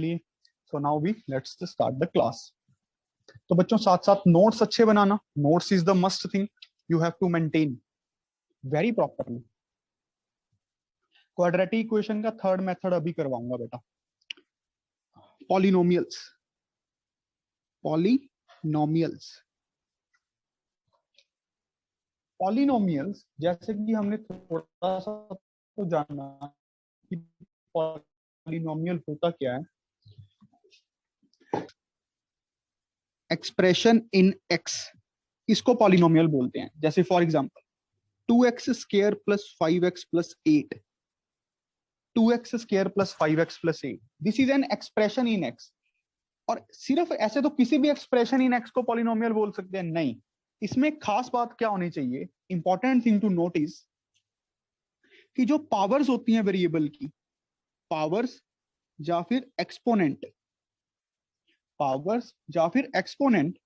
लिए। So now we let's start the class. तो बच्चों साथ साथ नोट्स अच्छे बनाना, notes is the must thing you have to maintain very properly. Quadratic equation का थर्ड मेथड अभी करवाऊंगा बेटा, पॉलिनोमियल्स। पॉलिनोमियल्स जैसे कि हमने थोड़ा सा तो जाना कि पॉलिनोमियल होता क्या है। एक्सप्रेशन इन एक्स, इसको पॉलिनोमियल बोलते हैं। जैसे for example 2x square plus 5x plus 8, 2x square plus 5x plus 8, this is an expression in x. और सिर्फ ऐसे तो किसी भी एक्सप्रेशन इन एक्स को पॉलिनोमियल बोल सकते हैं? नहीं, इसमें खास बात क्या होनी चाहिए, इंपॉर्टेंट थिंग टू नोटिस, कि जो पावर्स होती हैं वेरिएबल की, पावर्स या फिर एक्सपोनेंट, पावर्स या फिर एक्सपोनेंट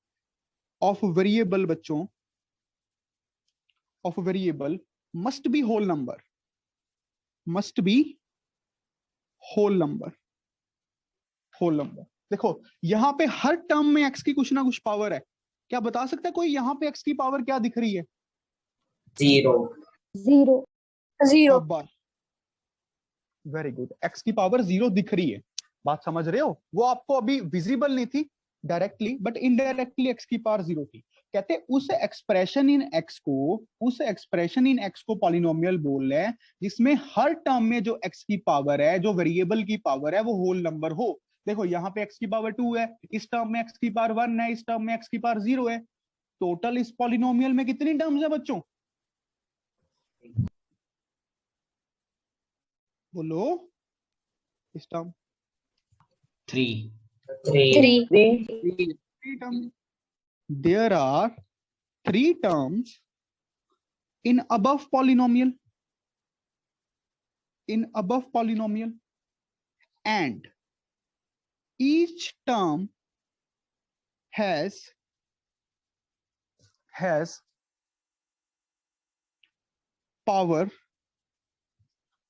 ऑफ वेरिएबल बच्चों, of variable must be whole number, must be whole number, whole number. देखो यहां पे हर टर्म में एक्स की कुछ ना कुछ पावर है। क्या बता सकता है कोई यहाँ पे एक्स की पावर क्या दिख रही है? जीरो। वेरी गुड, एक्स की पावर 0 दिख रही है। बात समझ रहे हो? वो आपको अभी विजिबल नहीं थी डायरेक्टली, बट इनडायरेक्टली एक्स की पावर 0 थी। कहते उस एक्सप्रेशन इन एक्स को, उस एक्सप्रेशन इन एक्स को पॉलिनोमियल बोल रहे हैं जिसमें हर टर्म में जो एक्स की पावर है, जो वेरिएबल की पावर है, वो होल नंबर हो। देखो यहाँ पे एक्स की पावर 2 है, इस टर्म में एक्स की पावर 1 है, इस टर्म में एक्स की पावर 0 है। टोटल इस पॉलिनोमियल में कितनी टर्म्स है बच्चों? बोलो इस term. 3 terms. There are 3 terms in above polynomial, in above polynomial, and each term has power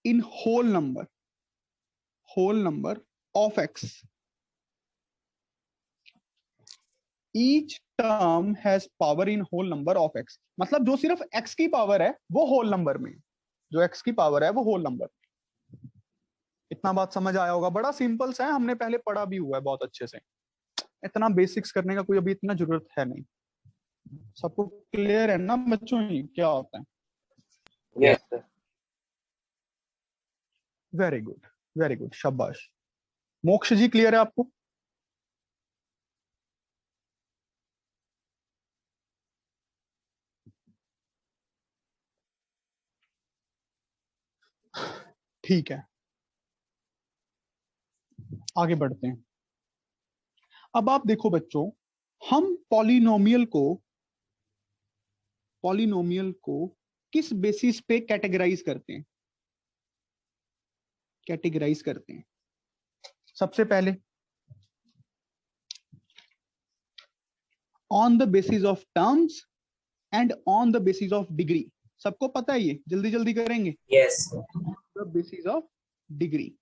in whole number of x. Each term has power in whole number of x. मतलब जो सिर्फ x की power है वो whole number में, जो x की power है वो होल नंबर। इतना बात समझ आया होगा? बड़ा सिंपल सा है, हमने पहले पढ़ा भी हुआ है बहुत अच्छे से। इतना बेसिक्स करने का कोई अभी इतना जरूरत है नहीं। सबको क्लियर है ना बच्चों ही क्या होता है? Yes sir. Very good, very good, शाबाश। मोक्ष जी क्लियर है आपको? ठीक है, आगे बढ़ते हैं। अब आप देखो बच्चों, हम पॉलिनोमियल को किस बेसिस पे कैटेगराइज करते हैं? कैटेगराइज करते हैं सबसे पहले on the basis of terms and on the basis of degree. सबको पता है ये? जल्दी जल्दी करेंगे। Yes. The basis of degree,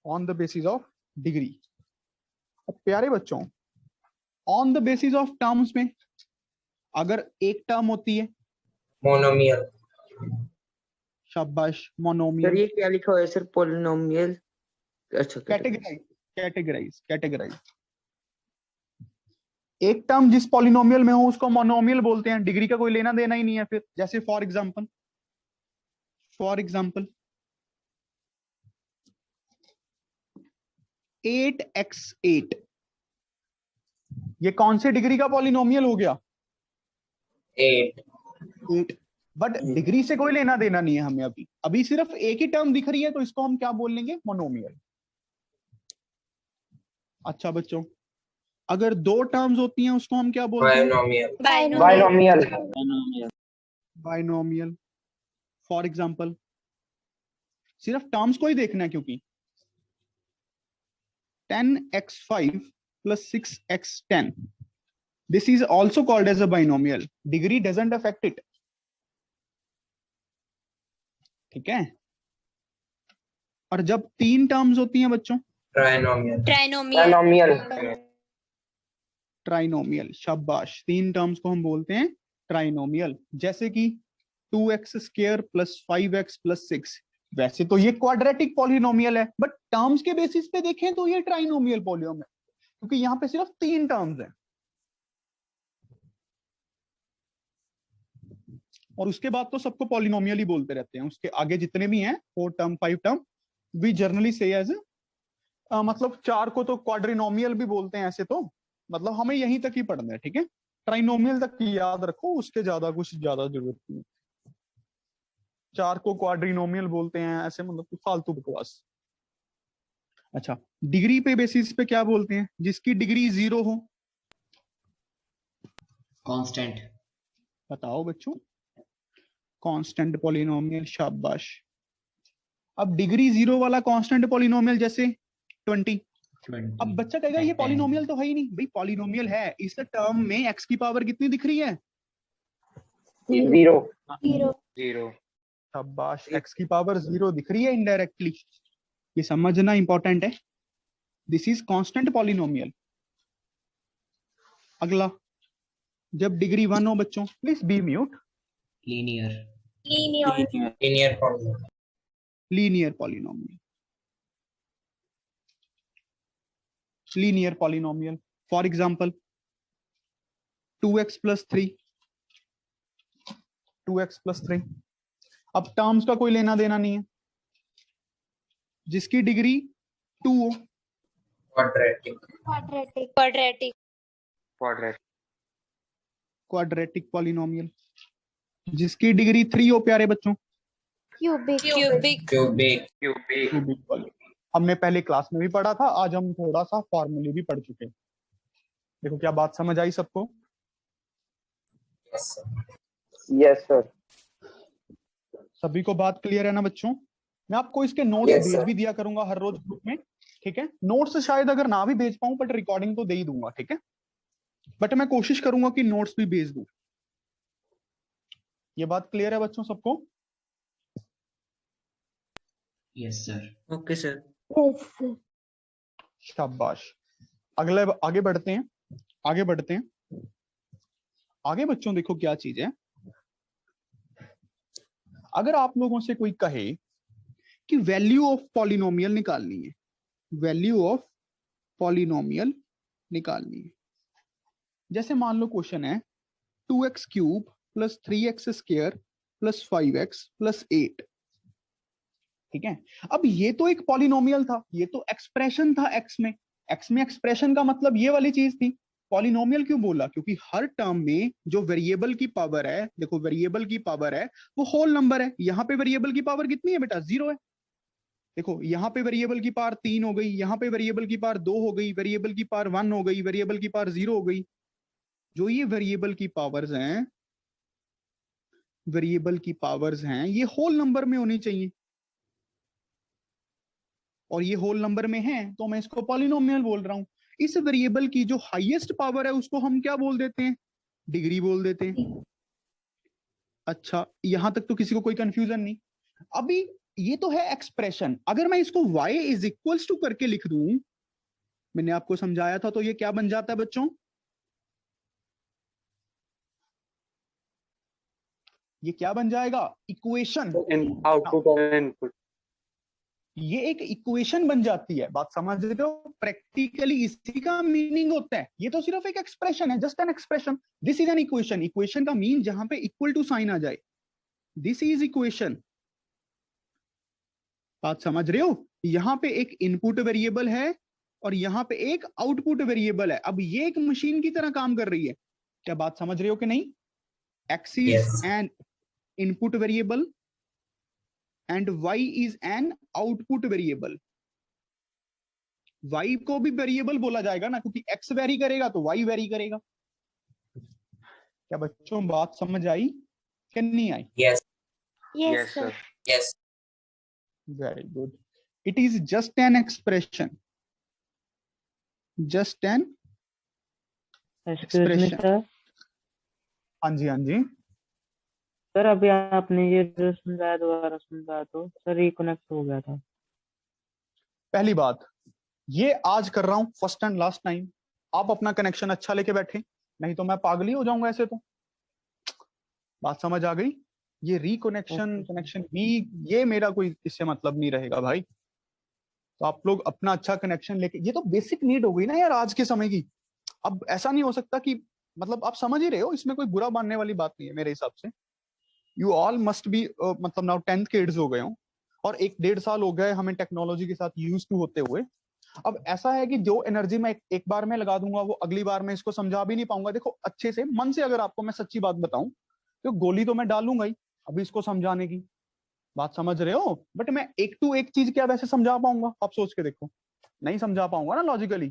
on the basis of degree. अब प्यारे बच्चों, on the basis of terms में अगर एक टर्म होती है मोनोमियल। शाबाश, मोनोमियल। सर ये क्या लिखा हुआ है सर? पॉलिनोमियल। अच्छा, कैटेगराइज। एक टर्म जिस पॉलिनोमियल में हो उसको मोनोमियल बोलते हैं, डिग्री का कोई लेना देना ही नहीं है फिर। जैसे फॉर एग्जांपल 8x8, ये कौन से डिग्री का पॉलिनोमियल हो गया? 8। बट डिग्री से कोई लेना देना नहीं है हमें। अभी सिर्फ एक ही टर्म दिख रही है, तो इसको हम क्या बोल लेंगे? मोनोमियल। अच्छा बच्चों, अगर 2 टर्म्स होती हैं उसको हम क्या बोलते हैं? बाइनोमियल। फॉर एग्जांपल, सिर्फ टर्म्स को ही देखना है, क्योंकि 10x5 plus 6x10, this is also called as a binomial. Degree doesn't affect it. ठीक है? और जब 3 टर्म्स होती हैं बच्चों, ट्राइनोमियल ट्राइनोमियल ट्राइनोमियल, शाबाश। 3 टर्म्स को हम बोलते हैं ट्राइनोमियल। जैसे कि 2x square plus 5x plus 6, वैसे तो ये क्वाड्रेटिक पॉलिनोमियल है, बट टर्म्स के बेसिस पे देखें तो ये ट्राइनोमियल पॉलिनोमियल है, क्योंकि यहाँ पे सिर्फ 3 टर्म्स हैं। और उसके बाद तो सबको पॉलिनोमियल ही बोलते रहते हैं। उसके आगे जितने भी हैं 4 टर्म 5 टर्म, वी जनरली से एज मतलब 4 को तो क्वाड्रिनोमियल भी बोलते हैं ऐसे तो, मतलब हमें यहीं तक ही पढ़ना है, ठीक है। ट्राइनोमियल तक याद रखो, उसके ज्यादा कुछ ज्यादा जरूरत नहीं। 4 को क्वाड्रिनोमियल बोलते हैं ऐसे, मतलब फालतू बकवास। अच्छा, डिग्री पे बेसिस पे क्या बोलते हैं? जिसकी डिग्री 0 हो। कांस्टेंट। बताओ बच्चों, कांस्टेंट पॉलिनोमियल, शाबाश। अब डिग्री 0 वाला कांस्टेंट पॉलिनोमियल जैसे 20। अब बच्चा कहेगा ये पॉलिनोमियल तो है ही नहीं। भाई पॉलिनोमियल है, इस टर्म में x की पावर कितनी दिख रही है? 0 शाबाश, x की पावर 0 दिख रही है इनडायरेक्टली। ये समझना इंपॉर्टेंट है। This is constant polynomial. अगला, जब डिग्री 1 हो बच्चों, please be mute. Linear linear polynomial, linear polynomial. For example 2x plus 3, 2x plus 3। अब टर्म्स का कोई लेना देना नहीं है, जिसकी डिग्री 2 हो। Quadratic quadratic polynomial. जिसकी डिग्री 3 हो प्यारे बच्चों, क्यूबिक क्यूबिक पॉलिनोमियल। हमने पहले क्लास में भी पढ़ा था, आज हम थोड़ा सा फॉर्मूले भी पढ़ चुके हैं। देखो क्या बात समझ आई सबको? Yes sir. सभी को बात क्लियर है ना बच्चों? मैं आपको इसके नोट्स Yes, भेज sir. भी दिया करूंगा हर रोज ग्रुप में, ठीक है। नोट्स शायद अगर ना भी भेज पाऊं, बट रिकॉर्डिंग तो दे ही दूंगा, ठीक है। बट मैं कोशिश करूंगा कि नोट्स भी भेज दूं। ये बात क्लियर है बच्चों सबको? Yes sir. Okay sir. शाबाश। अगले आगे बढ़ते हैं, आगे बढ़ते हैं। आगे बच्चों देखो क्या चीज है। अगर आप लोगों से कोई कहे कि वैल्यू ऑफ पॉलिनोमियल निकालनी है, वैल्यू ऑफ पॉलिनोमियल निकालनी है, जैसे मान लो क्वेश्चन है 2x cube plus 3x square plus 5x plus 8, ठीक है। अब ये तो एक पॉलिनोमियल था, ये तो एक्सप्रेशन था x में। x में एक्सप्रेशन का मतलब ये वाली चीज थी। पॉलिनोमियल क्यों बोला? क्योंकि हर टर्म में जो वेरिएबल की पावर है, देखो वेरिएबल की पावर है वो होल नंबर है। यहाँ पे वेरिएबल की पावर कितनी है बेटा? 0 है। देखो यहाँ पे वेरिएबल की पावर 3 हो गई, यहाँ पे वेरिएबल की पावर 2 हो गई, वेरिएबल की पावर 1 हो गई, वेरिएबल की पावर 0 हो गई। जो ये वेरिएबल की पावर्स हैं, वेरिएबल की पावर्स हैं, ये होल नंबर में होनी चाहिए, और ये होल नंबर में है तो मैं इसको पॉलिनोमियल बोल रहा हूं। इस वेरिएबल की जो हाईएस्ट पावर है उसको हम क्या बोल देते हैं? डिग्री बोल देते हैं। अच्छा, यहां तक तो किसी को कोई कंफ्यूजन नहीं। अभी ये तो है एक्सप्रेशन। अगर मैं इसको y इज इक्वल्स टू करके लिख दूं, मैंने आपको समझाया था, तो ये क्या बन जाता है बच्चों? ये क्या बन जाएगा? इक्वेशन। आउटपुट और इनपुट। ये एक इक्वेशन बन जाती है। बात समझ रहे हो? प्रैक्टिकली इसी का मीनिंग होता है। ये तो सिर्फ एक एक्सप्रेशन है, just an expression. This is an equation. Equation का मीन जहां पे इक्वल टू साइन आ जाए, दिस इज इक्वेशन। बात समझ रहे हो? यहां पे एक इनपुट वेरिएबल है और यहां पे एक आउटपुट वेरिएबल है। अब ये एक मशीन की तरह काम कर रही है। क्या बात समझ रहे हो कि नहीं? x is Yes. an input variable and y is an output variable. y को भी वेरिएबल बोला जाएगा ना, क्योंकि x वेरी करेगा तो y वेरी करेगा। क्या बच्चों बात समझ आई कि नहीं आई? Yes. Yes sir. Yes. Very good. It is just an expression, just an excuse me sir. हाँ जी, हाँ जी। सर अभी आपने ये जो समझाया दोबारा समझाया तो सर रिकनेक्ट हो गया था। पहली बात, ये आज कर रहा हूं फर्स्ट एंड लास्ट टाइम, आप अपना कनेक्शन अच्छा लेके बैठे, नहीं तो मैं पागल ही हो जाऊंगा ऐसे तो। बात समझ आ गई? ये रिकनेक्शन कनेक्शन भी, ये मेरा कोई इससे मतलब नहीं रहेगा भाई। तो आप लोग अपना अच्छा कनेक्शन लेके, ये तो बेसिक नीड हो गई ना यार आज के समय की। अब ऐसा नहीं हो सकता कि, मतलब आप समझ ही रहे हो, इसमें कोई बुरा मानने वाली बात नहीं है मेरे हिसाब से। यू ऑल मस्ट बी, मतलब नाउ 10th किड्स हो गए हो, और 1-1.5 साल हो गए हमें टेक्नोलॉजी के साथ यूज टू होते हुए। अब ऐसा है कि जो एनर्जी मैं एक बार में लगा दूंगा, वो अगली बार में इसको समझा भी नहीं पाऊंगा। देखो अच्छे से मन से अगर आपको मैं सच्ची बात बताऊं, तो गोली तो मैं डालूंगा ही अभी इसको समझाने की, बात समझ रहे हो, बट मैं एक टू एक चीज क्या वैसे समझा पाऊंगा? आप सोच के देखो, नहीं समझा पाऊंगा ना लॉजिकली।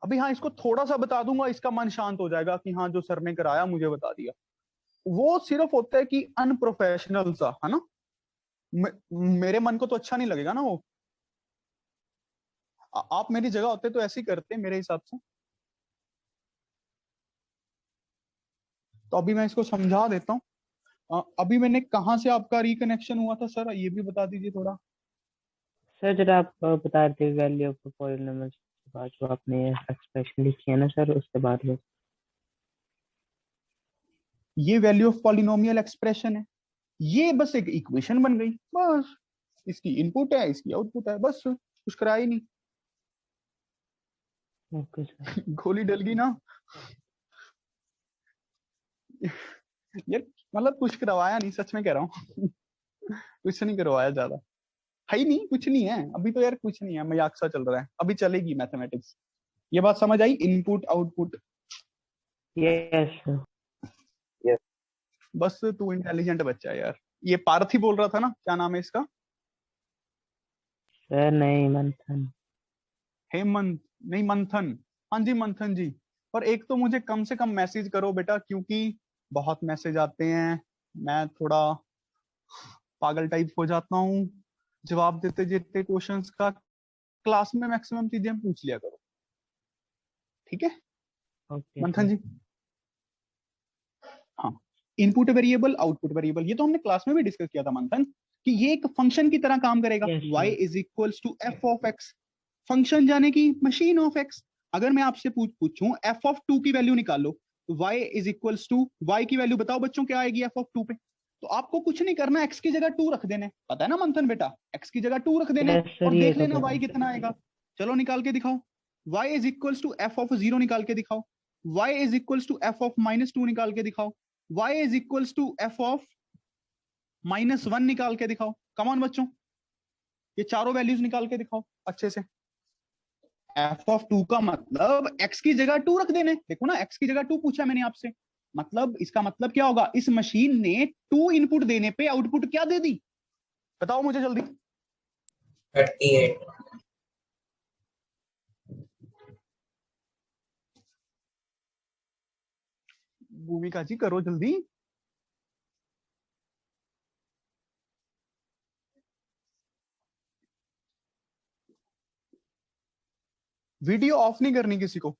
अभी हाँ, इसको थोड़ा सा बता दूंगा, इसका मन शांत हो जाएगा कि हाँ जो सर ने कराया मुझे बता दिया। वो सिर्फ होता है कि अनप्रोफेशनल सा, है ना। मेरे मन को तो अच्छा नहीं लगेगा ना वो। आप मेरी जगह होते तो ऐसे ही करते मेरे हिसाब से। तो अभी मैं इसको समझा देता हूँ। अभी मैंने कहाँ से आपका रिकनेक्शन हुआ था सर, ये भी बता दीजिए थोड़ा। सर जरा आप बता रहे वैल्यू ऑफ पॉलिनोमियल के बाद जो आपने एक्सप्रेशन लिखी है ना सर, उसके बाद में। ये वैल्यू ऑफ पॉलिनोमियल एक्सप्रेशन है, ये बस एक इक्वेशन बन गई बस। इसकी इनपुट है, इसकी आउटपुट है, बस कुछ करा ही नहीं। Okay sir. गोली डल गई ना यार, मतलब कुछ करवाया नहीं, सच में कह रहा हूँ कुछ नहीं करवाया ज्यादा, है ही नहीं, कुछ नहीं है अभी तो यार, कुछ नहीं है, मजाक सा चल रहा है, अभी चलेगी मैथमेटिक्स। ये बात समझ आई, इनपुट आउटपुट। Yes sir. बस तू इंटेलिजेंट बच्चा है यार। ये पार्थ ही बोल रहा था ना, क्या नाम है इसका? सर नहीं मंथन। हेमंत नहीं, मंथन। हाँ जी मंथन जी। पर एक तो मुझे कम से कम मैसेज करो बेटा, क्योंकि बहुत मैसेज आते हैं, मैं थोड़ा पागल टाइप हो जाता हूँ जवाब देते देते क्वेश्चंस का। क्लास में मैक्सिमम चीजें हम पूछ लिया करो, ठीक है ओके मंथन जी? हाँ, इनपुट वेरिएबल आउटपुट वेरिएबल, ये तो हमने क्लास में भी डिस्कस किया था मंथन, कि ये एक फंक्शन की तरह काम करेगा। Yes, sir. y is equals to F of X, function जाने की मशीन ऑफ एक्स। अगर मैं आपसे पूछूं एफ ऑफ 2 की वैल्यू निकाल लो, तो y is equals to, y की वैल्यू बताओ बच्चों क्या आएगी एफ ऑफ 2 पे? तो आपको कुछ नहीं करना, x की जगह 2 रख देने, पता है ना मंथन बेटा, x की जगह 2 रख देने, Yes, sir, और ये देख तो लेना पता y है। कितना आएगा। चलो निकाल के दिखाओ, y is equals to F of 0 निकाल के दिखाओ, y is equals to F of -2 निकाल के दिखाओ, y is equals to F of -1 निकाल के दिखाओ। कम ऑन बच्चों, ये चारों वैल्यूज निकाल के दिखाओ अच्छे से। एफ ऑफ 2 का मतलब x की जगह 2 रख देने, देखो ना x की जगह 2 पूछा मैंने आपसे, मतलब इसका मतलब क्या होगा, इस मशीन ने 2 इनपुट देने पे आउटपुट क्या दे दी, बताओ मुझे जल्दी। 38। भूमिका जी करो जल्दी। वीडियो ऑफ नहीं करनी किसी को।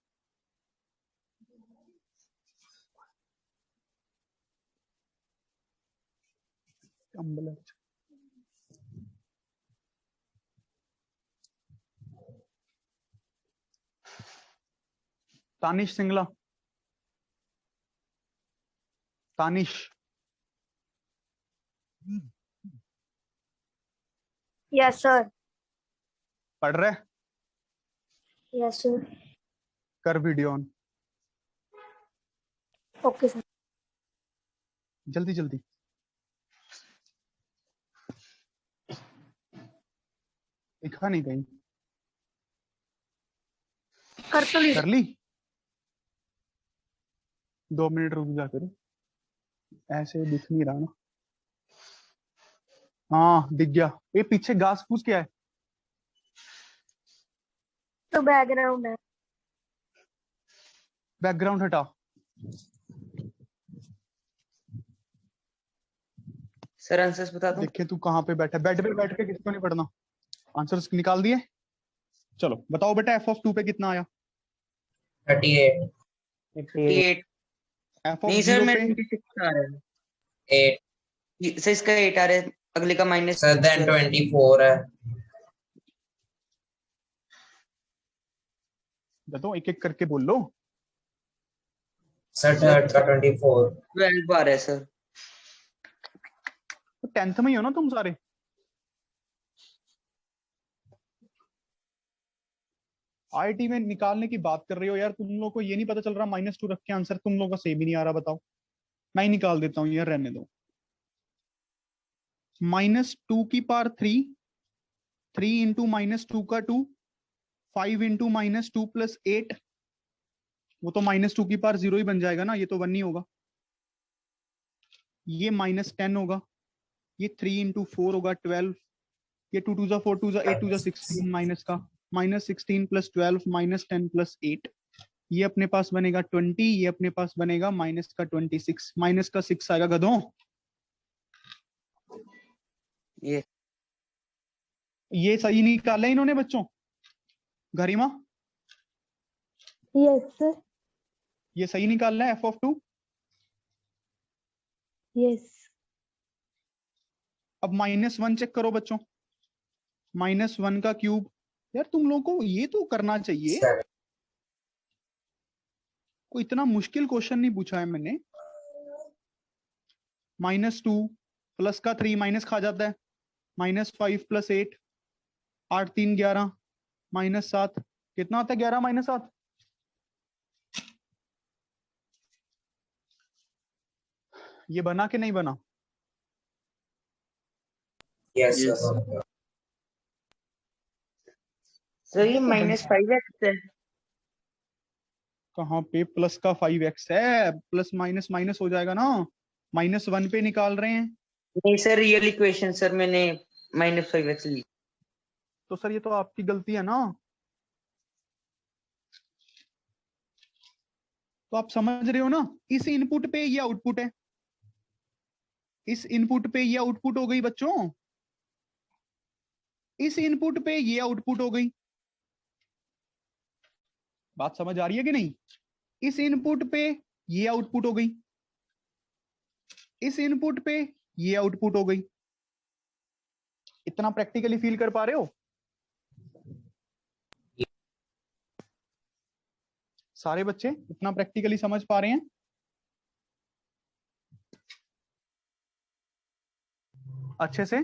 तानिश सिंगला, तानिश। Yes sir. पढ़ रहे? Yes sir. कर वीडियो ऑन, ओके सर। जल्दी जल्दी। लिखा नहीं कहीं? कर तो ली। कर ली? 2 मिनट रुक जा फिर, ऐसे दिख नहीं रहा ना। हाँ दिख गया। ये पीछे घास फूस क्या है? तो बैकग्राउंड है। बैकग्राउंड हटा। सर आंसर्स बता दूं? देखे तू कहाँ पे बैठा, बेड पे बैठ के किसको नहीं पढ़ना। आंसर्स निकाल दिए? चलो बताओ बेटा एफ ऑफ 2 पे कितना आया? 38। 38। एफ ऑफ नहीं सर 0 मेरे पे 26 आ रहा है 8। सर, इसका 8 आ रहा है, अगले का माइनस। सर देन 24 है। बताओ, एक एक करके बोल लो। सर 3rd का 24। 12 बार है सर। तो 10th में ही हो ना तुम सारे? आईटी में निकालने की बात कर रहे हो यार, तुम लोगों को ये नहीं पता चल रहा -2 रख के आंसर तुम लोगों का सेम ही नहीं आ रहा। बताओ, मैं ही निकाल देता हूँ यार, रहने दो। -2 की पावर 3, 3 इंटू -2 का 2, 5 इंटू -2 प्लस 8, वो तो -2 की पावर 0 ही बन जाएगा ना, ये तो 1 नहीं होगा। ये -10 होगा, ये 3 इंटू 4 होगा 12, ये 2 2 4 2 8 2 16 माइनस का -16 प्लस 12 -10 प्लस 8, ये अपने पास बनेगा 20, ये अपने पास बनेगा माइनस का 26, माइनस का 6 आएगा गधों। ये सही निकाला है इन्होंने बच्चों? गरिमा, यस सर। ये सही निकालना है f(2)? यस। अब -1 चेक करो बच्चों, -1 का क्यूब। यार तुम लोगों को ये तो करना चाहिए, 7। कोई इतना मुश्किल क्वेश्चन नहीं पूछा है मैंने। -2 प्लस का 3 माइनस खा जाता है, -5 प्लस 8, 8 3 11, -7, कितना आता है 11 - 7? ये बना कि नहीं बना? Yes sir. सर ये -5x है। कहाँ पे प्लस का 5x है? प्लस माइनस माइनस हो जाएगा ना, -1 पे निकाल रहे हैं। नहीं सर, रियल इक्वेशन सर मैंने -5x ली। तो सर ये तो आपकी गलती है ना। तो आप समझ रहे हो ना, इस इनपुट पे ये आउटपुट है, इस इनपुट पे ये आउटपुट हो गई बच्चों, इस इनपुट पे ये आउटपुट हो गई। बात समझ आ रही है कि नहीं? इस इनपुट पे ये आउटपुट हो गई, इस इनपुट पे ये आउटपुट हो गई। इतना प्रैक्टिकली फील कर पा रहे हो? सारे बच्चे इतना प्रैक्टिकली समझ पा रहे हैं? अच्छे से?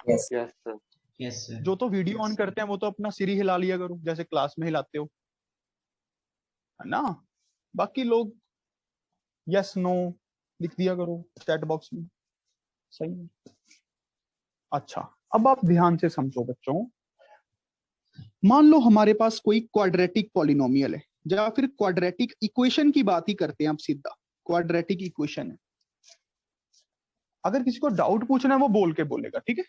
Yes sir. Yes sir. जो तो वीडियो ऑन करते हैं वो तो अपना सिर ही हिला लिया करो, जैसे क्लास में हिलाते हो, है ना। बाकी लोग यस नो लिख दिया करो चैट बॉक्स में, सही है। अच्छा, अब आप ध्यान से समझो बच्चों। मान लो हमारे पास कोई क्वाड्रेटिक पॉलिनोमियल है, या फिर क्वाड्रेटिक इक्वेशन की बात ही करते हैं आप सीधा, क्वाड्रेटिक इक्वेशन है। अगर किसी को डाउट पूछना है वो बोल के बोलेगा, ठीक है।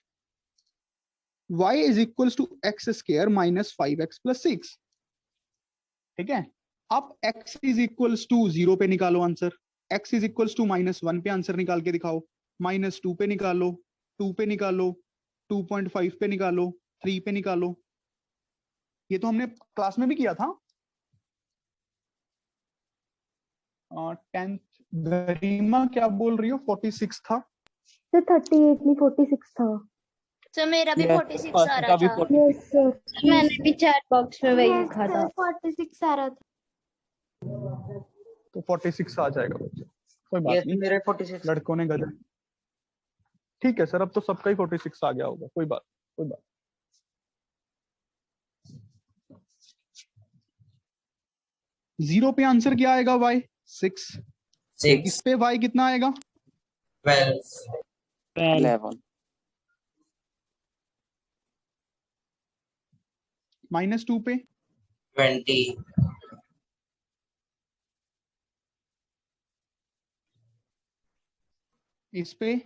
y is equal to X square minus 5x plus 6, ठीक है। आप x इज इक्वल टू 0 पे निकालो answer, x is equal to -1 पे आंसर निकाल के दिखाओ, -2 पे निकालो, 2 पे निकालो, 2.5 पे निकालो, 3 पे निकालो। ये तो हमने क्लास में भी किया था। 10th गरिमा क्या बोल रही हो? 46 था सर 38 नहीं 46 था। सर मेरा भी 46 आ रहा था। Yes sir. मैंने भी चैट बॉक्स में वही लिखा था। 46 आ रहा था। तो 46 आ जाएगा बच्चे, कोई बात यस नहीं, मेरा 46। लड़कों ने गलत। ठीक है सर, अब तो सबका ही 46 आ गया होगा, कोई बात कोई बात। जीरो पे आंसर क्या आएगा? y 6। 6 इस पे y कितना आएगा? 12 11 -2 पे 20 इस पे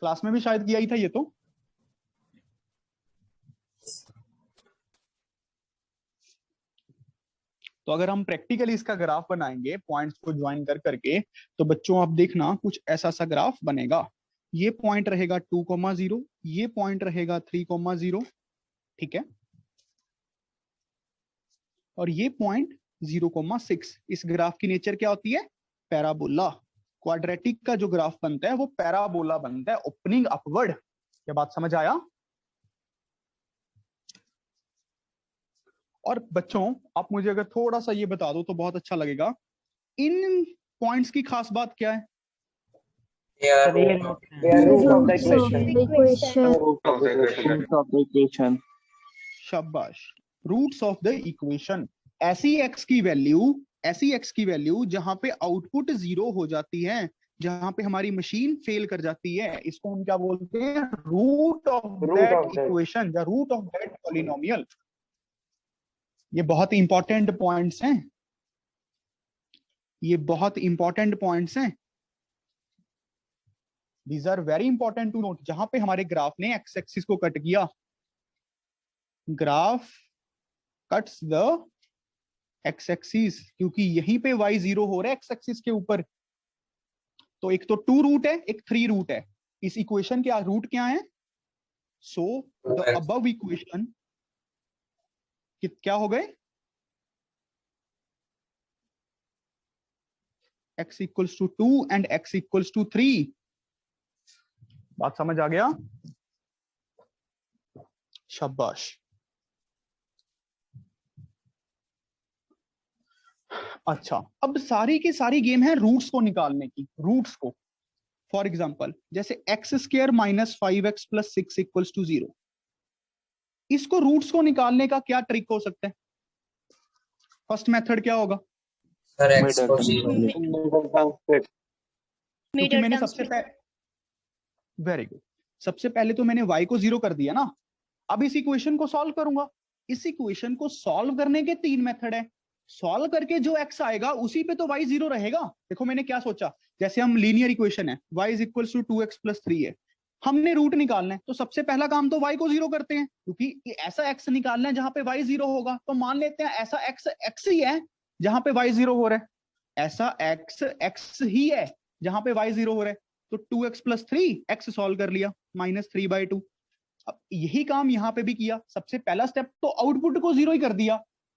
क्लास में भी शायद किया ही था ये तो। तो अगर हम प्रैक्टिकली इसका ग्राफ बनाएंगे पॉइंट्स को ज्वाइन कर करके, तो बच्चों आप देखना कुछ ऐसा सा ग्राफ बनेगा। ये पॉइंट रहेगा 2,0, ये पॉइंट रहेगा 3,0, ठीक है, और ये पॉइंट 0,6। इस ग्राफ की नेचर क्या होती है? पैराबोला। क्वाड्रेटिक का जो ग्राफ बनता है वो पैराबोला बनता है, ओपनिंग अपवर्ड। क्या बात समझ आया? और बच्चों आप मुझे अगर थोड़ा सा ये बता दो तो बहुत अच्छा लगेगा, इन पॉइंट्स की खास बात क्या है? They are सर ये root नोट of- है। They are root of the Roots of equation. the equation. Root of the equation. शाबाश, रूट्स ऑफ द इक्वेशन। ऐसी एक्स की वैल्यू जहां पे आउटपुट 0 हो जाती है, जहां पे हमारी मशीन फेल कर जाती है, इसको हम क्या बोलते हैं? Root of Root that of that. Equation या रूट ऑफ दैट पॉलिनोमियल। ये बहुत इंपॉर्टेंट पॉइंट्स हैं, ये बहुत इंपॉर्टेंट पॉइंट्स हैं। These are very important to note. जहां पे हमारे ग्राफ ने एक्स एक्सिस को कट किया, graph cuts the X axis, क्योंकि यहीं पे y 0 हो रहा है एक्स एक्सिस के ऊपर। तो एक तो 2 रूट है, एक 3 रूट है। इस इक्वेशन के रूट क्या है? सो द अबव इक्वेशन क्या हो गए? x equals to 2 and x equals to 3। बात समझ आ गया? शाबाश। अच्छा, अब सारी की सारी गेम है रूट्स को निकालने की, रूट्स को। फॉर एग्जाम्पल जैसे X square minus 5x plus 6 equals to 0, इसको रूट्स को निकालने का क्या ट्रिक हो सकता है? फर्स्ट मेथड क्या होगा? Sir, x Middle को term. 0. Middle term split. क्योंकि Middle मैंने term सबसे split. पहले, वेरी गुड, सबसे पहले तो मैंने y को 0 कर दिया ना। अब इस इक्वेशन को सॉल्व करूंगा। इस इक्वेशन को सॉल्व करने के 3 मेथड है। सॉल्व करके जो x आएगा उसी पे तो y 0 रहेगा। देखो मैंने क्या सोचा, जैसे हम लीनियर इक्वेशन है, y is equal to 2x plus 3 है, हमने रूट निकालना है, तो सबसे पहला काम तो y को 0 करते हैं, क्योंकि ऐसा x निकालना है जहां पे y 0 होगा। तो मान लेते हैं ऐसा x ही है जहां पे y 0 हो रहा है, ऐसा x ही है जहां पे y 0 हो रहा है। तो 2x प्लस 3 x सॉल्व कर लिया, माइनस 3/2। अब यही काम यहां पे भी किया। सबसे पहला स्टेप तो आउटपुट को 0 ही कर दिया,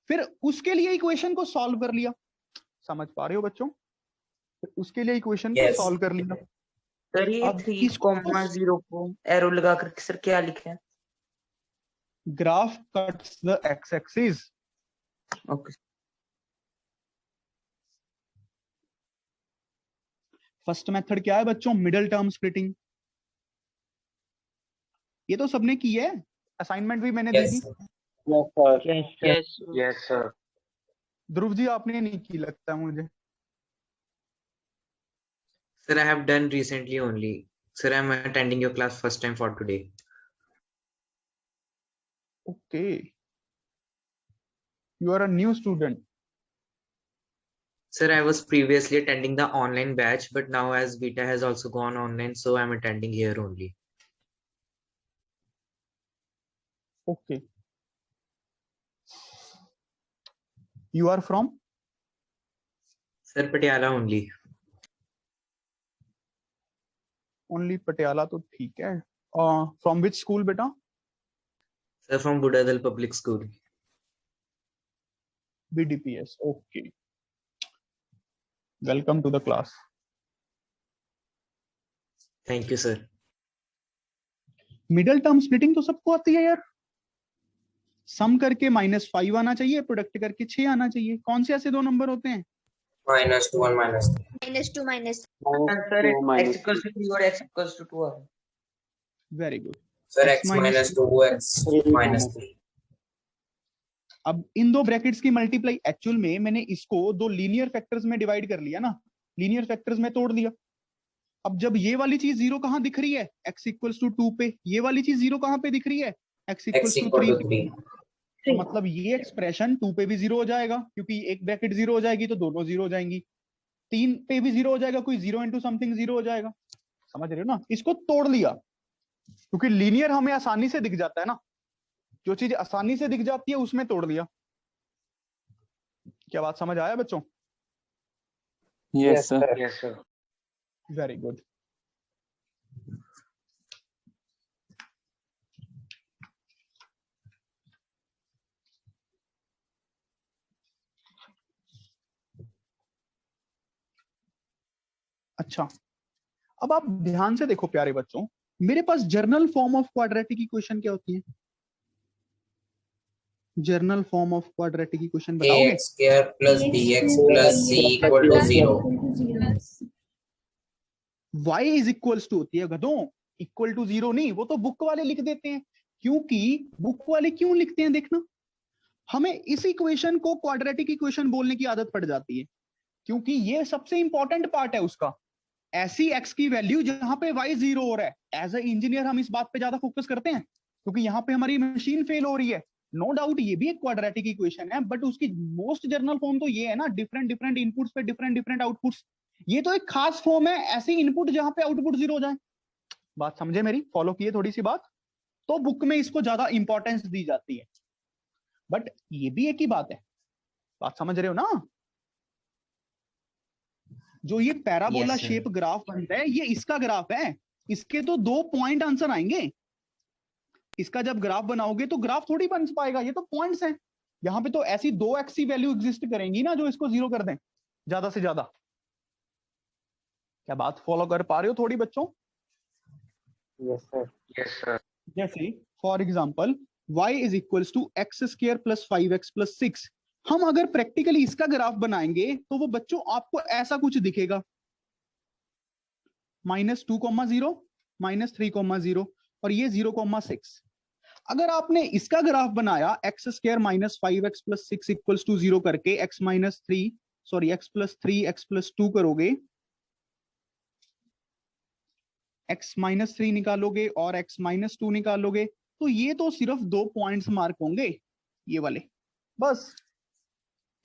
फिर उसके लिए इक्वेशन को सॉल्व कर लिया। समझ पा रहे हो बच्चों? फिर उसके लिए इक्वेशन को Yes. सॉल्व कर लिया। सर ये अब 3, इसको 0 को एरो लगा करके सर क्या लिखे? Graph cuts the X axis. Okay. First method क्या है बच्चों? Middle term splitting. ये तो सबने की है, असाइनमेंट भी मैंने दी Yes. थी। Yes, sir. Yes, sir. Yes. Yes, sir. Dhruv ji आपने नहीं की लगता है मुझे। Sir, I have done recently only. Sir, I'm attending your class first time for today. Okay, you are a new student. Sir, I was previously attending the online batch, but now as beta has also gone online, so I'm attending here only. Okay, you are from? Sir, Patiala only. Only Patiala तो ठीक है। From which school बेटा? Sir, from Budadal Public School. BDPS, okay, welcome to the class. Thank you, sir. Middle term splitting तो सबको आती है यार। सम करके -5 आना चाहिए, प्रोडक्ट करके 6 आना चाहिए। कौन से ऐसे दो नंबर होते हैं? -2 and -3. -2 minus. Sir Two minus x equals to 3 और x इक्वल्स टू 2 है। Very good. Sir, X x minus minus 2, x minus 3. अब इन दो ब्रैकेट्स की मल्टीप्लाई, एक्चुअल में मैंने इसको दो लीनियर फैक्टर्स में डिवाइड कर लिया ना, लीनियर फैक्टर्स में तोड़ दिया। अब जब ये वाली चीज 0 कहां दिख रही है? x इक्वल्स टू 2 पे। ये वाली चीज 0 कहां पे दिख रही है? x X equals to equal 3 to 3. तो मतलब ये एक्सप्रेशन 2 पे भी 0 हो जाएगा, क्योंकि एक ब्रैकेट 0 हो जाएगी तो दोनों 0 हो जाएंगी। 3 पे भी 0 हो जाएगा, कोई 0 इंटू समथिंग 0 हो जाएगा। समझ रहे हो ना? इसको तोड़ लिया, क्योंकि लीनियर हमें आसानी से दिख जाता है ना, जो चीज आसानी से दिख जाती है उसमें तोड़ लिया। क्या बात समझ आया बच्चों? Yes, sir. Yes, sir. Very good. अच्छा, अब आप ध्यान से देखो प्यारे बच्चों, मेरे पास journal form of quadratic equation क्या होती है? Journal form of quadratic equation बताओगे? ax square plus bx plus c equal to 0. y is equals to होती है गधों, इक्वल टू 0 नहीं, वो तो बुक वाले लिख देते हैं। क्योंकि बुक वाले क्यों लिखते हैं देखना, हमें इस इक्वेशन को क्वाड्रेटिक इक्वेशन बोलने की आदत पड़ जाती है, क्योंकि ये सबसे इंपॉर्टेंट पार्ट है उसका। ऐसी x की वैल्यू जहां पे y 0 हो रहा है, एज ए इंजीनियर हम इस बात पे ज्यादा फोकस करते हैं, क्योंकि यहाँ पे हमारी मशीन फेल हो रही है। नो डाउट ये भी एक क्वाड्रेटिक इक्वेशन है, बट उसकी मोस्ट जर्नल फॉर्म तो ये है ना, डिफरेंट डिफरेंट इनपुट्स पे डिफरेंट डिफरेंट आउटपुट्स। ये तो एक खास फॉर्म है, ऐसी इनपुट जहां पे आउटपुट 0 हो जाए। बात समझे मेरी, फॉलो किए थोड़ी सी बात, तो बुक में इसको ज्यादा इंपॉर्टेंस दी जाती है। बट ये भी एक ही बात है, बात समझ रहे हो ना? जो ये parabola Yes, sir. Shape graph बन रहा है, ये इसका ग्राफ है। इसके तो 2 पॉइंट आंसर आएंगे। इसका जब ग्राफ बनाओगे तो ग्राफ थोड़ी बन पाएगा, ये तो पॉइंट्स हैं। यहाँ पे तो ऐसी 2x की वैल्यू एग्जिस्ट करेंगी ना जो इसको 0 कर दें ज्यादा से ज्यादा। क्या बात फॉलो कर पा रहे हो थोड़ी बच्चों? Yes, sir. Yes, sir. जैसे for example y is equals to X square plus 5x plus 6। हम अगर प्रैक्टिकली इसका ग्राफ बनाएंगे तो वो बच्चों आपको ऐसा कुछ दिखेगा, -2,0 -3,0 और ये 0,6। अगर आपने इसका ग्राफ बनाया X square minus 5x plus 6 equals to 0 करके x प्लस 3 x प्लस 2 करोगे, x माइनस 3 निकालोगे और x माइनस 2 निकालोगे, तो ये तो सिर्फ 2 पॉइंट्स मार्क होंगे, ये वाले बस।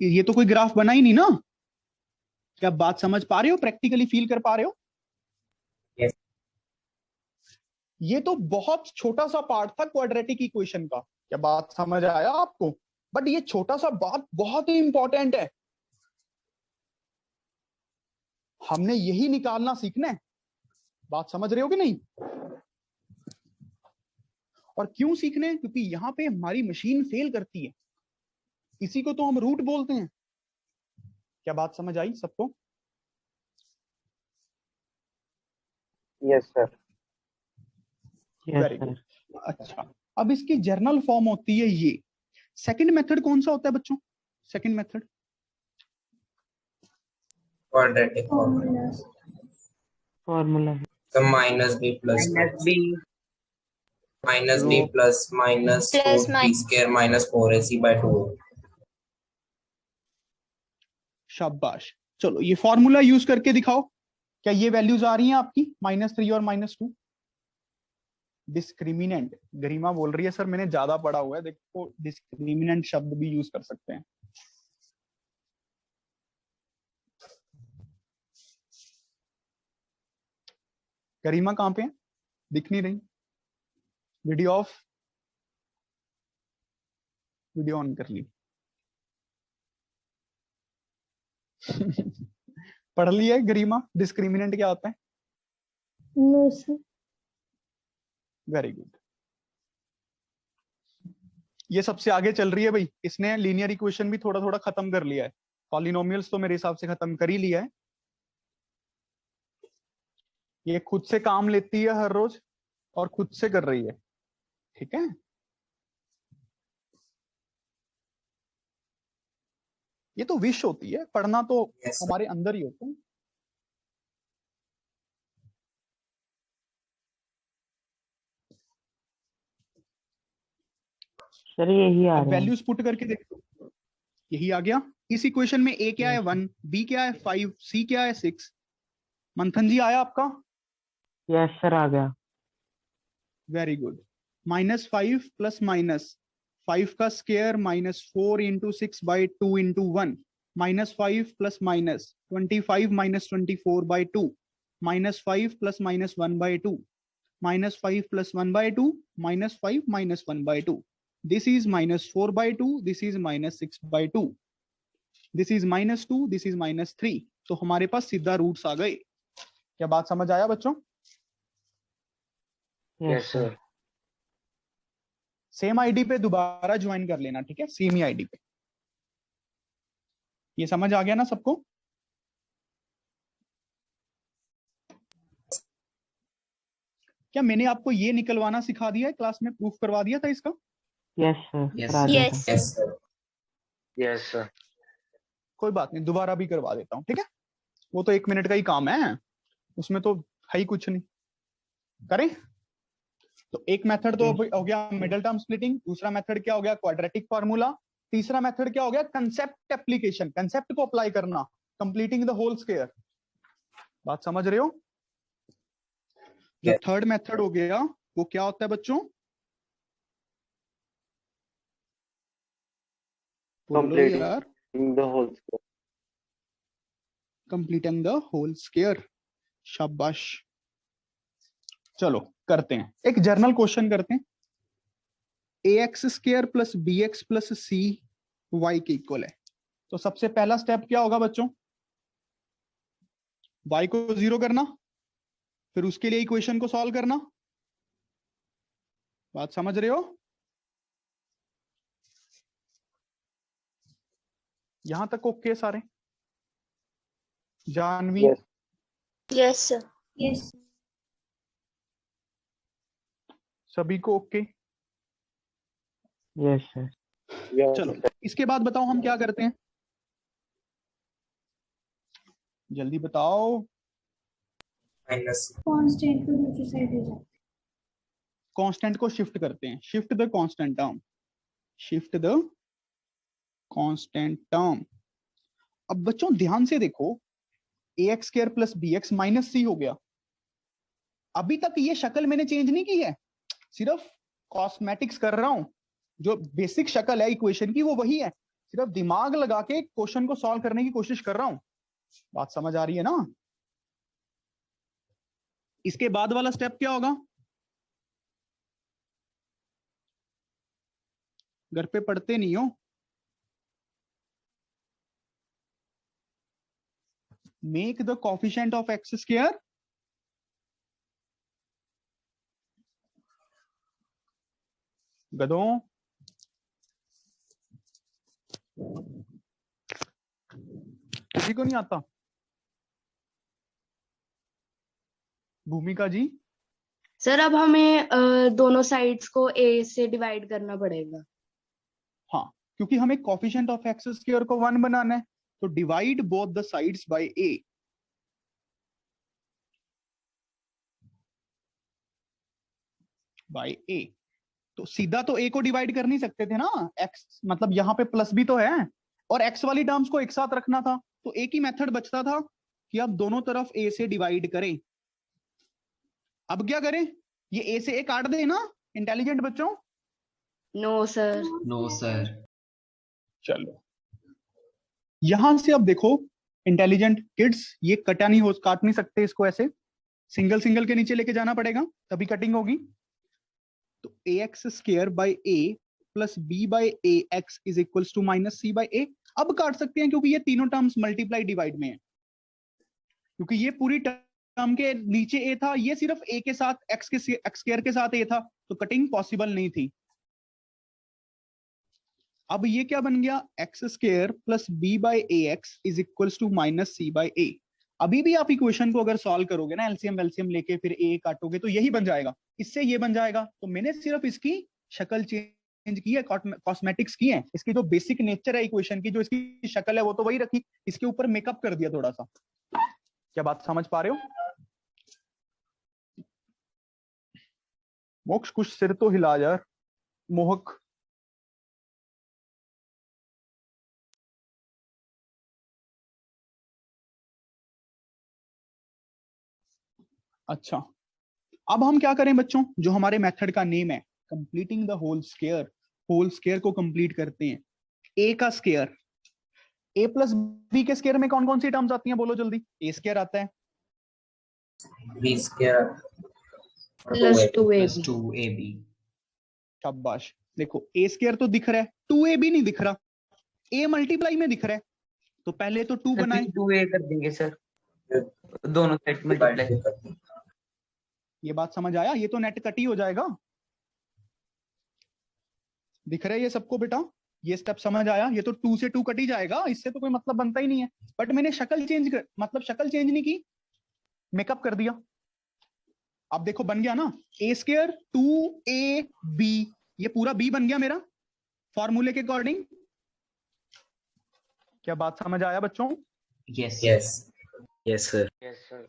ये तो कोई ग्राफ बना ही नहीं ना। क्या बात समझ पा रहे हो, प्रैक्टिकली फील कर पा रहे हो? Yes. ये तो बहुत छोटा सा पार्ट था क्वाड्रेटिक इक्वेशन का। क्या बात समझ आया आपको? बट ये छोटा सा बात बहुत ही इंपॉर्टेंट है, हमने यही निकालना सीखना है। बात समझ रहे हो कि नहीं? और क्यों सीखने हैं? क्योंकि यहां पे हमारी मशीन फेल करती है, इसी को तो हम रूट बोलते हैं। क्या बात समझ आई सबको? Yes, sir. Yes, very sir. Good. अच्छा, अब इसकी जर्नल फॉर्म होती है ये। सेकंड मेथड कौन सा होता है बच्चों? Second method Quadratic formula. Formula. So minus b plus minus b minus b plus minus Plus 2b square minus 4ac by 2. शाबाश। चलो ये फॉर्मूला यूज करके दिखाओ, क्या ये वैल्यूज आ रही हैं आपकी -3 और -2? डिस्क्रिमिनेंट, गरिमा बोल रही है सर मैंने ज्यादा पढ़ा हुआ है। देखो डिस्क्रिमिनेंट शब्द भी यूज कर सकते हैं। गरिमा कहां पे है? दिख नहीं रही। वीडियो ऑफ, वीडियो ऑन कर ली। पढ़ लिया है गरिमा डिस्क्रिमिनेंट क्या होता है? No sir. Very good. ये सबसे आगे चल रही है भाई, इसने लीनियर इक्वेशन भी थोड़ा थोड़ा खत्म कर लिया है। पॉलिनोमियल्स तो मेरे हिसाब से खत्म कर ही लिया है। ये खुद से काम लेती है हर रोज और खुद से कर रही है, ठीक है? ये तो विश होती है, पढ़ना तो Yes, sir. हमारे अंदर ही होता है। सर यही आ अब रहा है। वैल्यूज पुट करके देखो, यही आ गया। इस इक्वेशन में a क्या है 1, b क्या है 5, c क्या है 6। मंथन जी आया आपका? यस सर आ गया। Very good. -5 प्लस -5 का square -4 into 6 by 2 into 1, -5 plus -25 minus 24 by 2, -5 plus -1 by 2, -5 plus 1 by 2, -5 minus 1 by 2। This is -4 by 2, this is -6 by 2, this is -2, this is -3। तो हमारे पास सीधा रूट्स आ गए। क्या बात समझ आया बच्चों? Yes sir. सेम आईडी पे दोबारा ज्वाइन कर लेना, ठीक है? सेम ही आईडी पे। ये समझ आ गया ना सबको? क्या मैंने आपको ये निकलवाना सिखा दिया है, क्लास में प्रूफ करवा दिया था इसका? Yes sir Yes. करा देता Yes. Yes, sir. Yes, sir. कोई बात नहीं, दोबारा भी करवा देता हूँ, ठीक है? वो तो 1 मिनट का ही काम है, उसमें तो है ही कुछ नहीं। करें? तो एक मेथड तो हो गया मिडिल टर्म स्प्लिटिंग, दूसरा मेथड क्या हो गया क्वाड्रेटिक फार्मूला, तीसरा मेथड क्या हो गया कंसेप्ट एप्लीकेशन, कंसेप्ट को अप्लाई करना, कंप्लीटिंग द होल स्क्वायर। बात समझ रहे हो? जो Yes. थर्ड मेथड हो गया वो क्या होता है बच्चों? बोलो यार। Completing the whole square. Completing the whole square. शाबाश। चलो करते हैं, एक जर्नल क्वेश्चन करते हैं। ax square plus bx plus c y के इक्वल है। तो सबसे पहला स्टेप क्या होगा बच्चों? y को 0 करना, फिर उसके लिए इक्वेशन को सॉल्व करना। बात समझ रहे हो? यहां तक ओके सारे? Janvi? Yes. Yes, sir. Yes. सभी को ओके? यस सर Yes, चलो sir. इसके बाद बताओ हम क्या करते हैं, जल्दी बताओ। Minus. कांस्टेंट को दूसरी साइड ले जाते कांस्टेंट को शिफ्ट करते हैं, shift the constant term, shift the constant term. अब बच्चों ध्यान से देखो, ax square plus bx minus c हो गया। अभी तक ये शक्ल मैंने चेंज नहीं की है, सिर्फ कॉस्मेटिक्स कर रहा हूं। जो बेसिक शक्ल है इक्वेशन की वो वही है, सिर्फ दिमाग लगा के क्वेश्चन को सॉल्व करने की कोशिश कर रहा हूं। बात समझ आ रही है ना? इसके बाद वाला स्टेप क्या होगा? घर पे पढ़ते नहीं हो? Make the coefficient of X square गधों। किसी को नहीं आता? भूमिका जी? सर अब हमें दोनों साइड्स को a से डिवाइड करना पड़ेगा। हाँ, क्योंकि हमें कोफिशिएंट ऑफ एक्स स्क्वायर को 1 बनाना है, तो divide both the sides by a। By a। तो सीधा तो a को डिवाइड कर नहीं सकते थे ना, x मतलब यहाँ पे प्लस भी तो है, और x वाली टर्म्स को एक साथ रखना था। तो एक ही मेथड बचता था कि आप दोनों तरफ a से डिवाइड करें। अब क्या करें? ये a से a काट दे ना इंटेलिजेंट बच्चों? No sir. No, sir. चलो यहां से अब देखो इंटेलिजेंट किड्स, ये काट नहीं सकते इसको, ऐसे सिंगल सिंगल के नीचे लेके जाना पड़ेगा तभी कटिंग होगी। तो ax square by a plus b by ax is equals to minus c by a। अब काट सकते हैं क्योंकि ये तीनों टर्म्स मल्टीप्लाई डिवाइड में है, क्योंकि ये पूरी टर्म के नीचे a था, ये सिर्फ a के साथ x स्क्वायर के साथ a था, तो कटिंग पॉसिबल नहीं थी। अब ये क्या बन गया? X square plus B by A X is equals to minus C by A. अभी भी आप इक्वेशन को अगर सॉल्व करोगे ना, एलसीएम वेलसीएम लेके फिर ए काटोगे तो यही बन जाएगा, इससे ये बन जाएगा। तो मैंने सिर्फ इसकी शक्ल चेंज की है, कॉस्मेटिक्स की है, इसकी जो बेसिक नेचर है इक्वेशन की, जो इसकी शक्ल है वो तो वही रखी, इसके ऊपर मेकअप कर दिया थोड़ा सा। क्या बात समझ पा रहे हो? मोक्ष कुछ सिर तो हिला यार, मोहक। अच्छा, अब हम क्या करें बच्चों? जो हमारे मेथड का नेम है completing the whole square, whole square को कंप्लीट करते हैं। ए का स्क्वायर, ए प्लस बी के स्क्वायर में कौन कौन सी टर्म्स आती हैं? बोलो जल्दी। ए स्क्वायर आता है, B square plus 2ab. 2ab। शाबाश। देखो ए स्क्वायर तो दिख रहा है, 2ab नहीं दिख रहा, ए मल्टीप्लाई में दिख रहा है, तो पहले तो 2 बनाए। 2a कर देंगे सर, दोनों साइड मल्टीप्लाई। ये बात समझ आया? ये तो नेट कट ही हो जाएगा। दिख रहा है ये सबको बेटा? ये स्टेप समझ आया? ये तो 2 से 2 कट ही जाएगा, इससे तो कोई मतलब बनता ही नहीं है। बट मैंने शक्ल चेंज कर, मतलब शक्ल चेंज नहीं की, मेकअप कर दिया। अब देखो बन गया ना, ए स्क्वायर 2ab ये पूरा b बन गया मेरा फॉर्मूले के अकॉर्डिंग। क्या बात समझ आया बच्चों? Yes. Yes. Yes, sir. Yes, sir.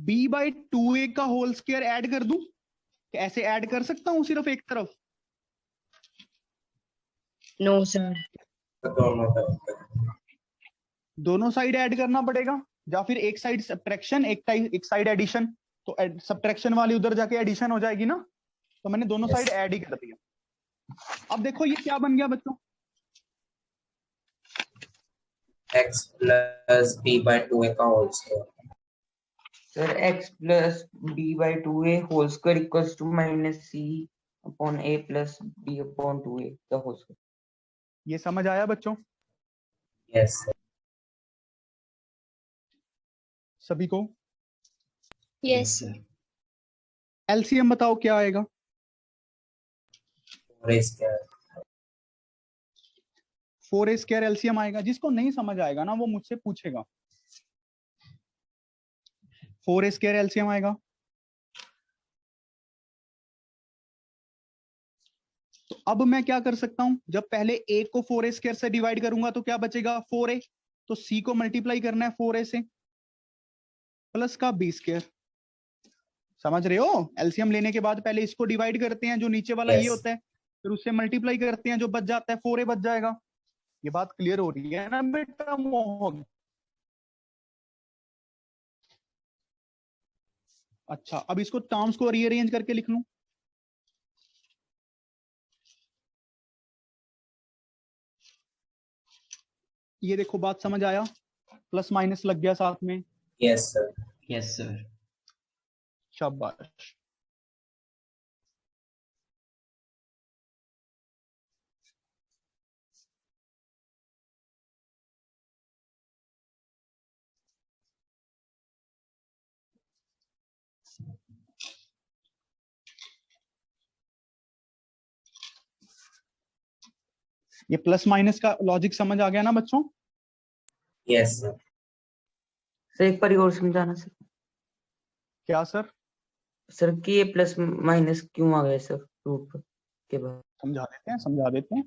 b by 2a का होल स्क्वायर ऐड कर दूं? क्या ऐसे ऐड कर सकता हूं सिर्फ एक तरफ? No sir. दोनों तरफ। दोनों साइड ऐड करना पड़ेगा, या फिर एक साइड सब्ट्रैक्शन एक साइड एडिशन। तो सब्ट्रैक्शन वाली उधर जाके एडिशन हो जाएगी ना, तो मैंने दोनों Yes. साइड ऐड ही कर दिया। अब देखो ये क्या बन गया बच्चों? X plus B by 2A का whole square. Sir, x plus b by 2a whole square equals to minus c upon a plus b upon 2a the whole square. ये समझ आया बच्चों Yes, sir. सभी को? यस एलसीएम बताओ क्या आएगा? 4A square. 4a square LCM आएगा। जिसको नहीं समझ आएगा ना वो मुझसे पूछेगा। 4a स्क्वायर एलसीएम आएगा। तो अब मैं क्या कर सकता हूं, जब पहले a को 4a स्क्वायर से डिवाइड करूंगा तो क्या बचेगा? 4a। तो c को मल्टीप्लाई करना है 4a से, प्लस का b स्क्वायर। समझ रहे हो? एलसीएम लेने के बाद पहले इसको डिवाइड करते हैं, जो नीचे वाला ये Yes. होता है, फिर उससे मल्टीप्लाई करते हैं, जो बच जाता है 4a बच जाएगा। ये बात क्लियर हो रही है ना बेटा मोहन? अच्छा, अब इसको टर्म्स को रीअरेंज करके लिख लूं। ये देखो बात समझ आया? प्लस माइनस लग गया साथ में। Yes, sir. Yes, sir. शाबाश। ये प्लस माइनस का लॉजिक समझ आ गया ना बच्चों? Yes, sir. सर एक बार और समझाना सर। क्या सर? सर कि ये प्लस माइनस क्यों आ गया सर रूट के बाद? समझा देते हैं।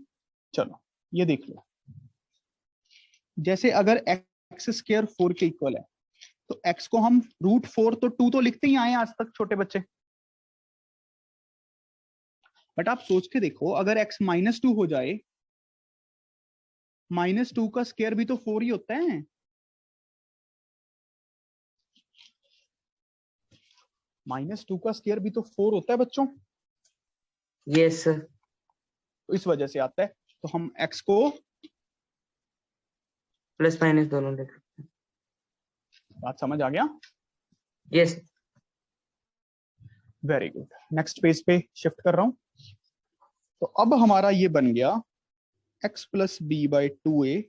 चलो ये देख लो। जैसे अगर एक्स स्क्वायर 4 के इक्वल है, तो x को हम √4 तो 2 तो लिखते ही आए हैं आज तक छोटे बच्चे। बट आप सोच के देखो, अगर x -2 हो जाए, -2 का स्क्वायर भी तो 4 ही होता है। -2 का स्क्वायर भी तो 4 होता है बच्चों। Yes sir. तो इस वजह से आता है। तो हम x को प्लस माइनस दोनों लिख सकते हैं। बात समझ आ गया? Yes. Very good. Next page पे शिफ्ट कर रहा हूं। तो अब हमारा ये बन गया x plus B by 2a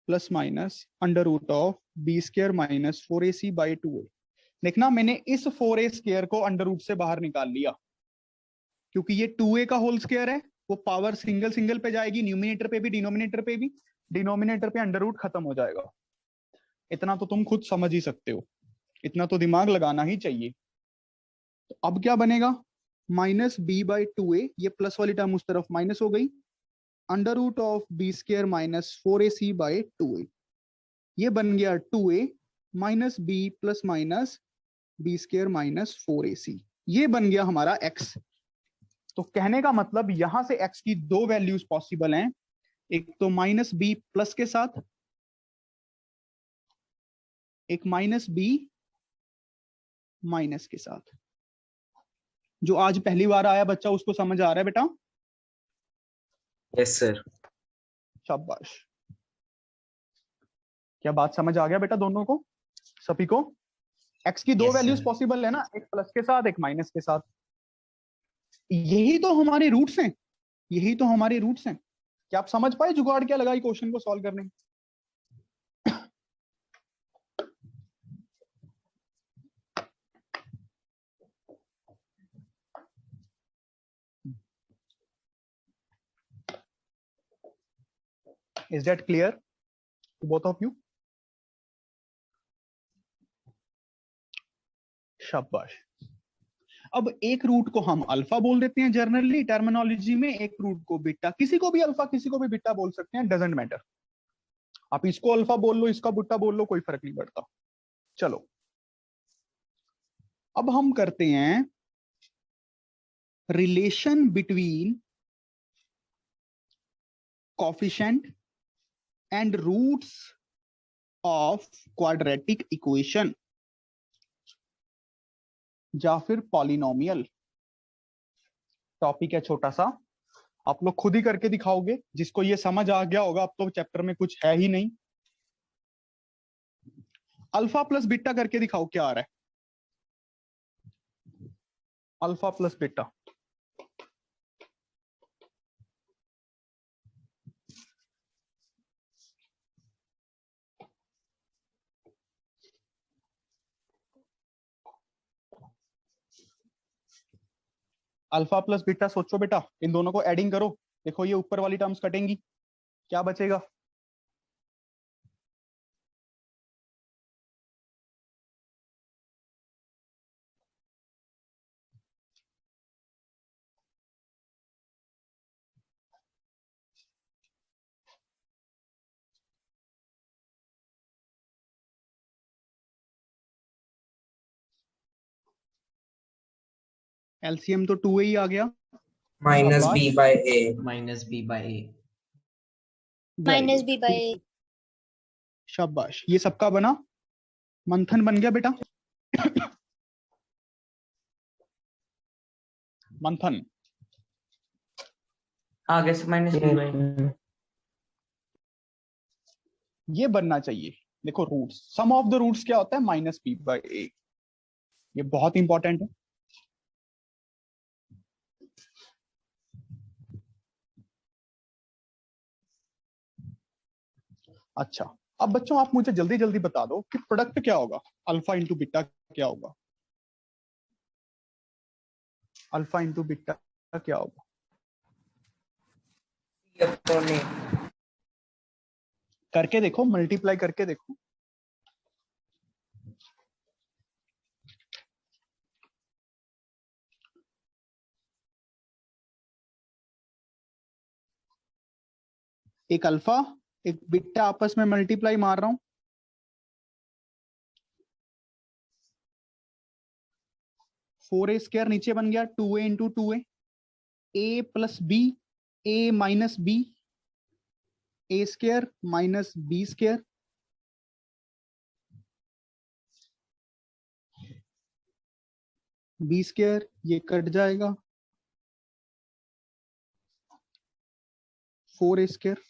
plus minus under root of B square minus 4ac by 2a। देखना, मैंने इस 4a स्क्वायर को अंडर रूट से बाहर निकाल लिया, क्योंकि ये 2a का होल स्क्वायर है। वो पावर सिंगल सिंगल पे जाएगी, न्यूमिनेटर पे भी डिनोमिनेटर पे भी। डिनोमिनेटर पे अंडर रूट खत्म हो जाएगा। इतना तो तुम खुद समझ ही सकते हो, इतना तो दिमाग लगाना ही चाहिए। तो अब क्या बनेगा? माइनस बी बाई 2a, ये प्लस वाली टर्म उस तरफ माइनस हो गई, under root of B square minus 4ac by 2a। ये बन गया 2a minus B plus minus B square minus 4ac। ये बन गया हमारा x। तो कहने का मतलब यहां से x की दो वैल्यूज पॉसिबल हैं, एक तो माइनस बी प्लस के साथ, एक माइनस बी माइनस के साथ। जो आज पहली बार आया बच्चा उसको समझ आ रहा है बेटा? Yes, sir. शाबाश। क्या बात समझ आ गया बेटा दोनों को, सभी को? x की दो Yes, वैल्यूज sir. पॉसिबल है ना, एक प्लस के साथ एक माइनस के साथ। यही तो हमारे रूट्स हैं, यही तो हमारे रूट्स हैं। क्या आप समझ पाए जुगाड़ क्या लगाई क्वेश्चन को सॉल्व करने में? Is that clear to both of you? शाबाश। अब एक रूट को हम अल्फा बोल देते हैं जनरली टर्मिनोलॉजी में, एक रूट को बीटा, किसी को भी अल्फा किसी को भी बीटा बोल सकते हैं, डजेंट मैटर। आप इसको अल्फा बोल लो, इसका बीटा बोल लो, कोई फर्क नहीं पड़ता। चलो अब हम करते हैं relation between coefficient and roots of quadratic equation या फिर पॉलिनोमियल। टॉपिक है छोटा सा, आप लोग खुद ही करके दिखाओगे। जिसको ये समझ आ गया होगा अब तो चैप्टर में कुछ है ही नहीं। अल्फा प्लस बीटा करके दिखाओ क्या आ रहा है। Alpha plus beta, alpha plus beta सोचो बेटा, इन दोनों को एडिंग करो। देखो ये ऊपर वाली टर्म्स कटेंगी, क्या बचेगा? एलसीएम तो 2a ही आ गया। minus b शाबाश। by a. minus b by a. Very minus good. b by a. शाबाश, ये सबका बना। मंथन बन गया बेटा। मंथन आगे से माइनस बी बाई ये बनना चाहिए। देखो roots, sum of the roots क्या होता है? Minus B by A. ये बहुत इंपॉर्टेंट है। अच्छा, अब बच्चों आप मुझे जल्दी जल्दी बता दो कि प्रोडक्ट क्या होगा? अल्फा इंटू बीटा क्या होगा? अल्फा इंटू बीटा क्या होगा? अपॉन ए। करके देखो, मल्टीप्लाई करके देखो। एक अल्फा एक बीटा आपस में मल्टीप्लाई मार रहा हूं। फोर ए स्क्वायर नीचे बन गया 2a into 2a, A plus B, A minus B, A square minus B square, B square ये कट जाएगा, 4a square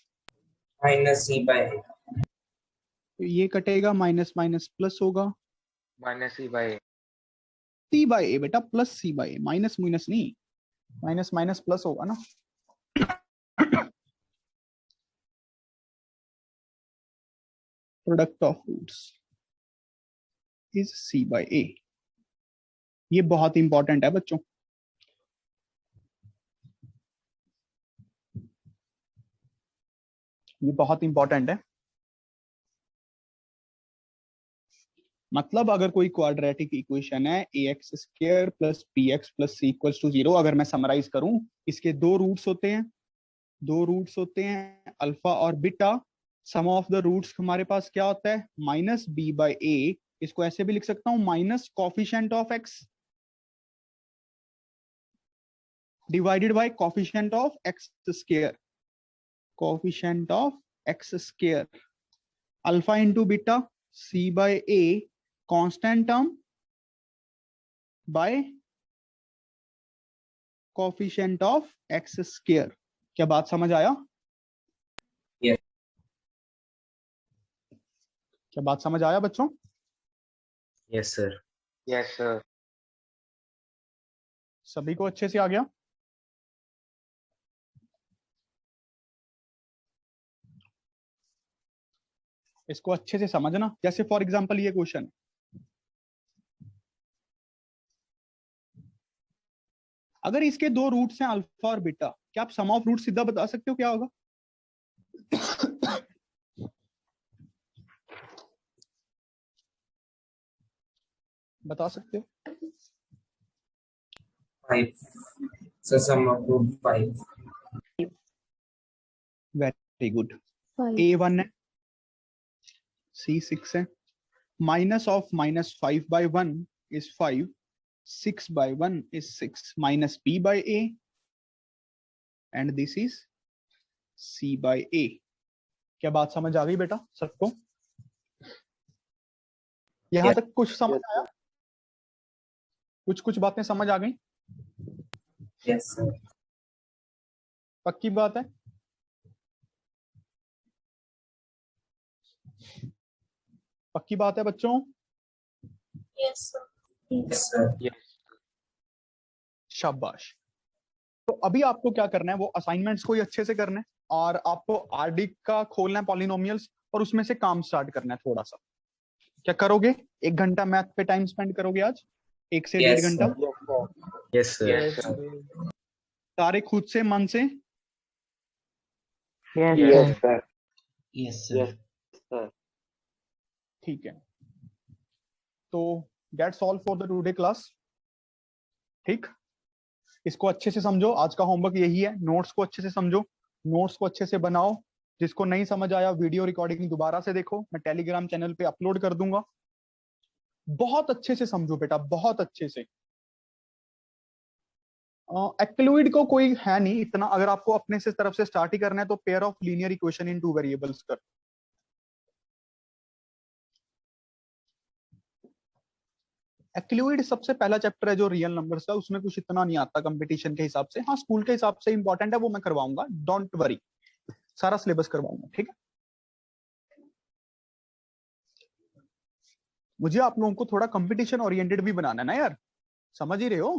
minus c by a. तो ये कटेगा, माइनस माइनस प्लस होगा, minus C by C by A बेटा, plus C by A, minus minus नहीं, minus minus plus होगा ना। Product of roots is C by A. ये बहुत इंपॉर्टेंट है बच्चों। ये बहुत इंपॉर्टेंट है। मतलब अगर कोई क्वाड्रेटिक इक्वेशन है A X square plus B X plus C equals to 0, अगर मैं समराइज करूं, इसके दो रूट्स होते हैं, दो रूट्स होते हैं अल्फा और beta. Sum of the roots हमारे पास क्या होता है? Minus B by A. इसको ऐसे भी लिख सकता हूं, minus coefficient of X divided by coefficient of X square, coefficient of X square. Alpha into beta C by A, constant term by coefficient of X square. क्या बात समझ आया? Yes. क्या बात समझ आया बच्चों? Yes, sir. यस सर सभी को अच्छे से आ गया? इसको अच्छे से समझना। जैसे फॉर एग्जांपल ये क्वेश्चन, अगर इसके दो रूट्स हैं अल्फा और बीटा, क्या आप सम ऑफ रूट सीधा बता सकते हो क्या होगा? बता सकते हो? 5. So sum up to 5. Very good. 5. A 1 है, C 6 है, minus of minus 5 by 1 is 5, 6 by 1 is 6, minus B by A, and this is C by A। क्या बात समझ आ गई बेटा सबको? यहां तक कुछ समझ आया? कुछ बातें समझ आ गई? Yes, sir. पक्की बात है? पक्की बात है बच्चों? Yes, sir. Yes, sir. Yes. शाबाश। तो अभी आपको क्या करना है, वो असाइनमेंट्स को ही अच्छे से करना है और आपको आरडी का खोलना है पॉलिनोमियल्स और उसमें से काम स्टार्ट करना है थोड़ा सा। क्या करोगे? 1 घंटा मैथ पे टाइम स्पेंड करोगे आज, 1 से 1.5 Yes, घंटा। Yes, sir. Yes, sir. सारे खुद से मन से। Yes, Yes, sir. sir. Yes, sir. ठीक है, तो that's all for the today class. ठीक, इसको अच्छे से समझो। आज का होमवर्क यही है, नोट्स को अच्छे से समझो, नोट्स को अच्छे से बनाओ। जिसको नहीं समझ आया वीडियो रिकॉर्डिंग दोबारा से देखो, मैं टेलीग्राम चैनल पे अपलोड कर दूंगा। बहुत अच्छे से समझो बेटा, बहुत अच्छे से। एक्टिलुइड को कोई है नहीं इतना, अगर आपको अपने से तरफ से स्टार्ट ही करना है तो pair of linear equation in 2 variables कर। एक्टिलुइड सबसे पहला चैप्टर है जो रियल नंबर्स का, उसमें कुछ इतना नहीं आता कंपटीशन के हिसाब से। हाँ, स्कूल के हिसाब से इंपॉर्टेंट है, वो मैं करवाऊंगा, डोंट वरी, सारा सिलेबस करवाऊंगा। ठीक है, मुझे आप लोगों को थोड़ा कंपटीशन ओरिएंटेड भी बनाना है ना यार, समझ ही रहे हो?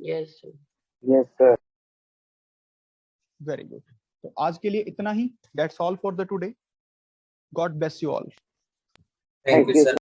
Yes, sir. Yes, sir. Very good. तो आज के लिए इतना ही, that's all for the today. God bless you all. Thank you, sir.